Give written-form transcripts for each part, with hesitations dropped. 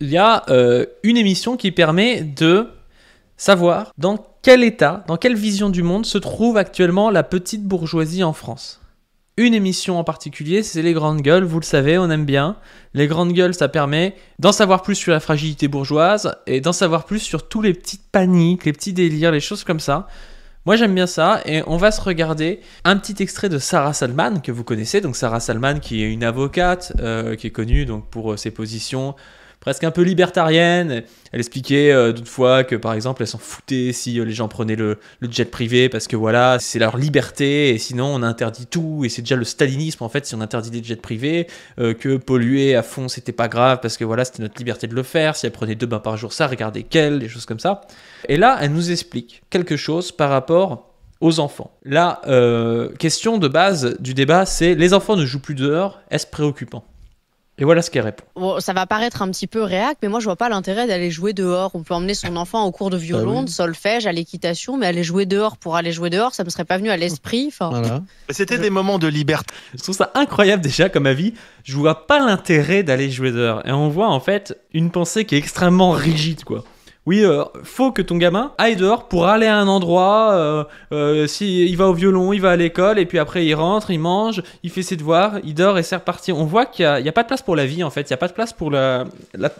il y a une émission qui permet de savoir dans quel état, dans quelle vision du monde se trouve actuellement la petite bourgeoisie en France. Une émission en particulier, c'est les grandes gueules, vous le savez, on aime bien. Les grandes gueules, ça permet d'en savoir plus sur la fragilité bourgeoise et d'en savoir plus sur tous les petites paniques, les petits délires, les choses comme ça. Moi j'aime bien ça et on va se regarder un petit extrait de Sarah Salman que vous connaissez. Donc Sarah Salman qui est une avocate qui est connue donc, pour ses positions presque un peu libertarienne. Elle expliquait d'autres fois que par exemple elle s'en foutait si les gens prenaient le jet privé parce que voilà c'est leur liberté et sinon on interdit tout et c'est déjà le stalinisme en fait si on interdit les jets privés, que polluer à fond c'était pas grave parce que voilà c'était notre liberté de le faire, si elle prenait 2 bains par jour ça regardez qu'elle, des choses comme ça. Et là elle nous explique quelque chose par rapport aux enfants. La question de base du débat c'est les enfants ne jouent plus dehors, est-ce préoccupant? Et voilà ce qu'elle répond. Bon, ça va paraître un petit peu réac, mais moi je vois pas l'intérêt d'aller jouer dehors. On peut emmener son enfant au cours de violon, de solfège, à l'équitation, mais aller jouer dehors pour aller jouer dehors, ça me serait pas venu à l'esprit. Enfin, Voilà. C'était des moments de liberté. Je trouve ça incroyable déjà comme avis. Je vois pas l'intérêt d'aller jouer dehors. Et on voit en fait une pensée qui est extrêmement rigide quoi. Oui, faut que ton gamin aille dehors pour aller à un endroit. Si il va au violon, il va à l'école, et puis après il rentre, il mange, il fait ses devoirs, il dort et c'est reparti. On voit qu'il y a pas de place pour la vie en fait. Il y a pas de place pour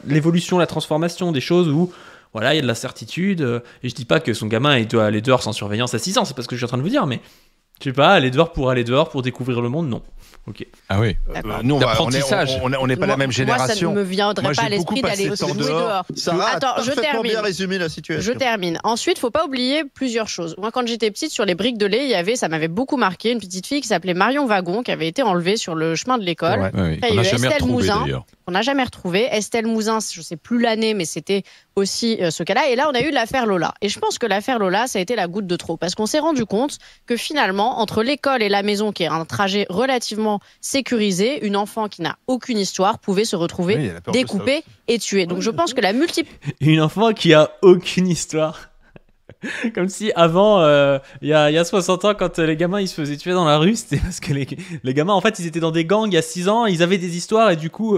l'évolution, la transformation des choses où voilà il y a de l'incertitude. Et je dis pas que son gamin il doit aller dehors sans surveillance à 6 ans, c'est pas ce que je suis en train de vous dire, mais je sais pas aller dehors pour découvrir le monde, non. Ok. Ah oui. Nous, D'apprentissage. on n'est pas la même génération. Moi, ça ne me viendrait Moi, pas à j'ai beaucoup l'esprit d'aller passé de jouer temps dehors. dehors. Sarah Attends, a je parfaitement bien termine. résumé la situation. Je termine. Ensuite, faut pas oublier plusieurs choses. Moi, quand j'étais petite, sur les briques de lait, ça m'avait beaucoup marqué, une petite fille qui s'appelait Marion Wagon, qui avait été enlevée sur le chemin de l'école. Ouais, oui. Après, il y On a n'a eu jamais Estelle retrouvé Mouzin. d'ailleurs. On n'a jamais retrouvé. Estelle Mouzin, je sais plus l'année, mais c'était aussi ce cas-là. Et là, on a eu l'affaire Lola. Et je pense que l'affaire Lola, ça a été la goutte de trop. Parce qu'on s'est rendu compte que finalement, entre l'école et la maison, qui est un trajet relativement sécurisé, une enfant qui n'a aucune histoire pouvait se retrouver Oui, elle a peur de découpée et tuée. Donc je pense que la Une enfant qui a aucune histoire. Comme si avant, il y a 60 ans, quand les gamins ils se faisaient tuer dans la rue, c'était parce que les gamins en fait ils étaient dans des gangs il y a 6 ans, ils avaient des histoires et du coup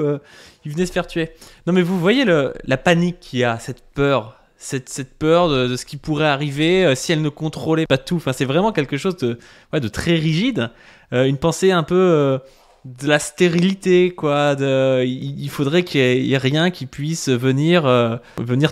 ils venaient se faire tuer. Non mais vous voyez la panique qu'il y a, cette peur. Cette peur de ce qui pourrait arriver si elle ne contrôlait pas tout. Enfin, c'est vraiment quelque chose de très rigide. Une pensée un peu de la stérilité, quoi. Il faudrait qu'il y ait rien qui puisse venir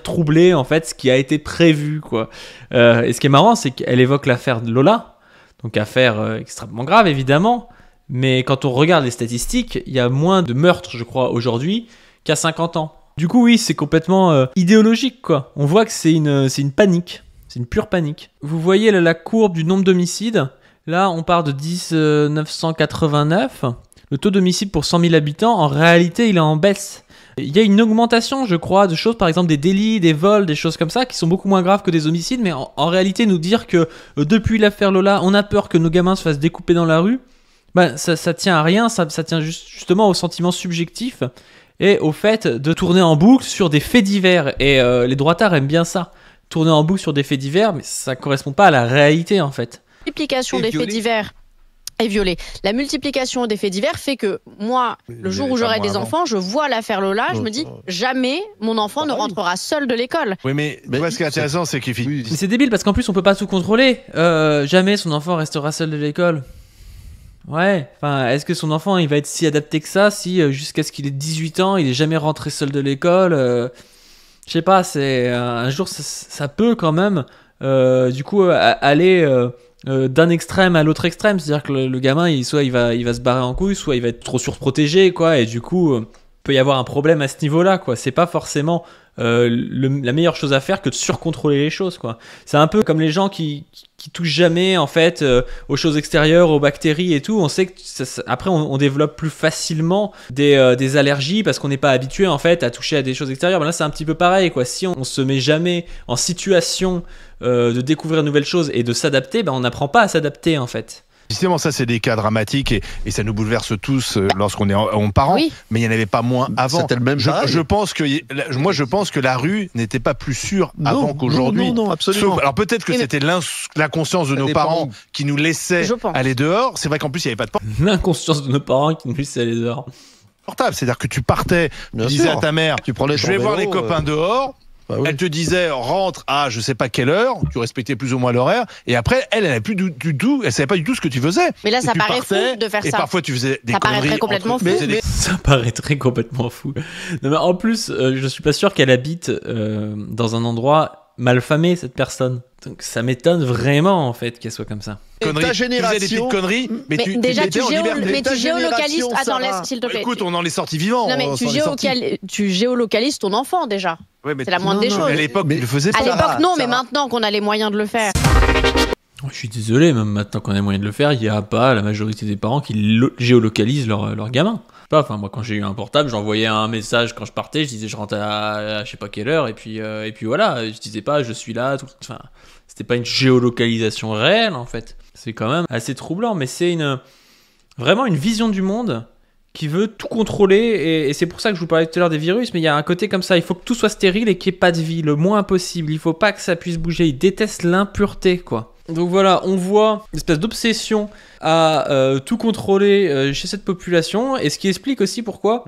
troubler en fait ce qui a été prévu, quoi. Et ce qui est marrant, c'est qu'elle évoque l'affaire de Lola, donc affaire extrêmement grave évidemment. Mais quand on regarde les statistiques, il y a moins de meurtres, je crois, aujourd'hui qu'à 50 ans. Du coup, oui, c'est complètement idéologique, quoi. On voit que c'est une panique. C'est une pure panique. Vous voyez la courbe du nombre d'homicides. Là, on part de 1989. Le taux d'homicide pour 100 000 habitants, en réalité, il est en baisse. Il y a une augmentation, je crois, de choses, par exemple des délits, des vols, des choses comme ça, qui sont beaucoup moins graves que des homicides. Mais en réalité, nous dire que depuis l'affaire Lola, on a peur que nos gamins se fassent découper dans la rue, bah, ça tient à rien. Ça tient justement au sentiment subjectif et au fait de tourner en boucle sur des faits divers. Et les droitards aiment bien ça, tourner en boucle sur des faits divers, mais ça correspond pas à la réalité en fait. multiplication des faits divers est violée. La multiplication des faits divers fait que moi, le jour où j'aurai des enfants, je vois l'affaire Lola, je me dis jamais mon enfant ne rentrera seul de l'école. Oui, mais tu vois, ce qui est intéressant, c'est qu'il Mais c'est débile parce qu'en plus on peut pas tout contrôler. Jamais son enfant restera seul de l'école. Ouais, enfin, est-ce que son enfant il va être si adapté que ça si jusqu'à ce qu'il ait 18 ans il est jamais rentré seul de l'école je sais pas, c'est un jour ça peut quand même du coup aller d'un extrême à l'autre extrême, c'est-à-dire que le gamin soit il va se barrer en couille, soit il va être trop surprotégé quoi, et du coup peut y avoir un problème à ce niveau-là quoi. C'est pas forcément la meilleure chose à faire que de surcontrôler les choses quoi. C'est un peu comme les gens qui touchent jamais en fait aux choses extérieures, aux bactéries et tout. On sait que après on développe plus facilement des allergies parce qu'on n'est pas habitué en fait à toucher à des choses extérieures. Ben là c'est un petit peu pareil quoi. Si on se met jamais en situation de découvrir de nouvelles choses et de s'adapter, ben on n'apprend pas à s'adapter en fait. Justement, ça, c'est des cas dramatiques et ça nous bouleverse tous lorsqu'on est en parents. Oui. Mais il n'y en avait pas moins avant. C'était le même pareil. Je pense que la rue n'était pas plus sûre avant qu'aujourd'hui. Non, absolument. Alors peut-être que c'était l'inconscience de nos parents qui nous laissaient aller dehors. C'est vrai qu'en plus, il n'y avait pas de porte. L'inconscience de nos parents qui nous laissent aller dehors. portable. C'est-à-dire que tu partais, tu Bien disais sûr. à ta mère, Tu prenais je ton vais voir les vélo, copains dehors. bah oui. Elle te disait rentre à je sais pas quelle heure, tu respectais plus ou moins l'horaire, et après elle avait plus du tout, elle savait pas du tout ce que tu faisais. Mais là, Et ça tu paraît partais, fou de faire et ça. parfois tu faisais des Ça paraîtrait conneries complètement entre- fou. tu faisais des- Ça paraîtrait complètement fou. Non, mais en plus, je suis pas sûr qu'elle habite dans un endroit malfamé, cette personne. Donc ça m'étonne vraiment en fait qu'elle soit comme ça. Et conneries. ta Tu faisais des petites génération. conneries, mais tu déjà, étais en liberté. mais Ta tu géolocalises. génération, Attends, Sarah. laisse, s'il te plaît. Écoute, on en est sorti vivant. Non, mais on s'en est sorti. tu géolocalises ton enfant déjà. Ouais, mais C'est la moindre des non, choses. Mais à l'époque, tu le faisais pas. À l'époque, non, mais Sarah. maintenant qu'on a les moyens de le faire. Oh, je suis désolé, même maintenant qu'on a moyen de le faire, il n'y a pas la majorité des parents qui géolocalisent leur gamin. Pas, enfin moi quand j'ai eu un portable, j'envoyais un message quand je partais, je disais je rentre à je sais pas quelle heure et puis voilà, je disais pas je suis là, enfin c'était pas une géolocalisation réelle en fait. C'est quand même assez troublant, mais c'est vraiment une vision du monde qui veut tout contrôler et c'est pour ça que je vous parlais tout à l'heure des virus, mais il y a un côté comme ça, il faut que tout soit stérile et qu'il n'y ait pas de vie, le moins possible, il faut pas que ça puisse bouger, ils détestent l'impureté quoi. Donc voilà, on voit une espèce d'obsession à tout contrôler chez cette population, et ce qui explique aussi pourquoi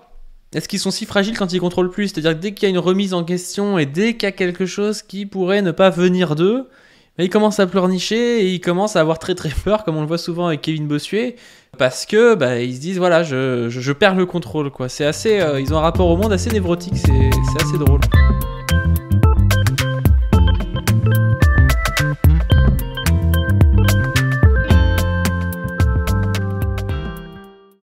est-ce qu'ils sont si fragiles quand ils contrôlent plus. C'est-à-dire que dès qu'il y a une remise en question et dès qu'il y a quelque chose qui pourrait ne pas venir d'eux, ils commencent à pleurnicher et ils commencent à avoir très très peur, comme on le voit souvent avec Kevin Bossuet, parce que ils se disent voilà, je perds le contrôle quoi. C'est assez, ils ont un rapport au monde assez névrotique, c'est assez drôle.